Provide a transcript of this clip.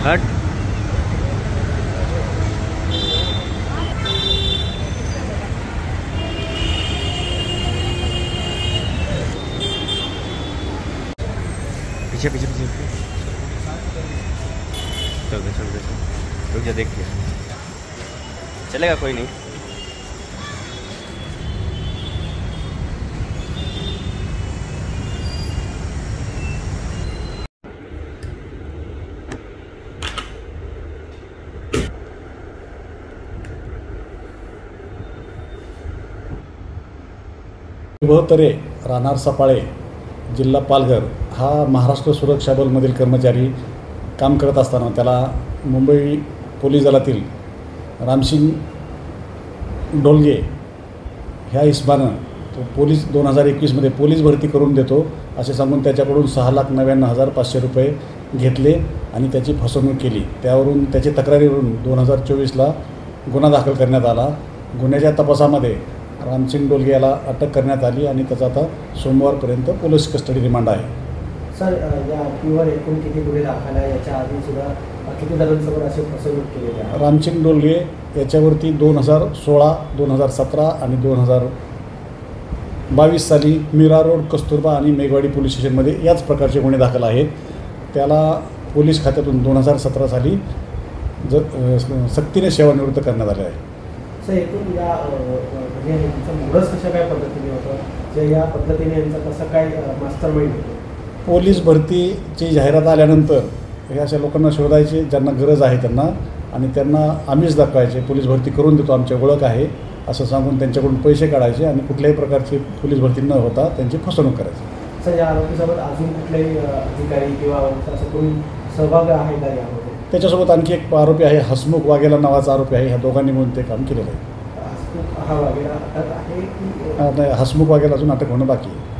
हट पीछे पीछे पीछे चल दे रुक जा देख लिया चलेगा कोई नहीं। तरे राहणार सपाळे जिल्हा पालघर हा महाराष्ट्र सुरक्षा बलमधील कर्मचारी काम करत असताना त्याला मुंबई पोलीस दलातील रामसिंग डोलगे ह्या इसमानं तो पोलीस 2021मध्ये पोलीस भरती करून देतो असे सांगून त्याच्याकडून 6,99,500 रुपये घेतले आणि त्याची फसवणूक केली। त्यावरून त्याची तक्रारीवरून 2024ला गुन्हा दाखल करण्यात आला। गुन्ह्याच्या तपासामध्ये रामसिंग डोलगे याला अटक करण्यात आली आणि त्याचा आता सोमवारपर्यंत पोलीस कस्टडी रिमांड आहे। सर या आरोपीवर एकूण किती गुन्हे दाखल आहे, याच्या आधी सुद्धा किती जणांसोबत अशी फसवणूक केलेली आहे? रामसिंग डोलगे याच्यावरती 2016, 2017 आणि 2022 साली मीरा रोड, कस्तुरबा आणि मेघवाडी पोलीस स्टेशनमध्ये याच प्रकारचे गुन्हे दाखल आहेत। त्याला पोलीस खात्यातून 2017 साली सक्तीने सेवानिवृत्त करण्यात आले आहे। सर एकूण या म्हणजे यांचं मोडस कशा काय पद्धतीने होतं, जे या पद्धतीने यांचा कसं काय मास्टर माइंड होतं? पोलीस भरतीची जाहिरात आल्यानंतर हे अशा लोकांना शोधायचे ज्यांना गरज आहे त्यांना, आणि त्यांना आम्हीच दाखवायचे पोलीस भरती करून देतो, आमची ओळख आहे असं सांगून त्यांच्याकडून पैसे काढायचे आणि कुठल्याही प्रकारची पोलीस भरती न होता त्यांची फसवणूक करायची। सर या आरोपीसोबत अजून कुठलेही अधिकारी किंवा असं कोणी सहभाग आहे का यामध्ये? त्याच्यासोबत आणखी एक आरोपी आहे, हसमुख वाघेला नावाचा आरोपी आहे। ह्या दोघांनी मिळून ते काम केलेलं आहे। हसमुख हा वाघेला अटक आहे की हसमुख वाघेला अजून अटक होणं बाकी आहे।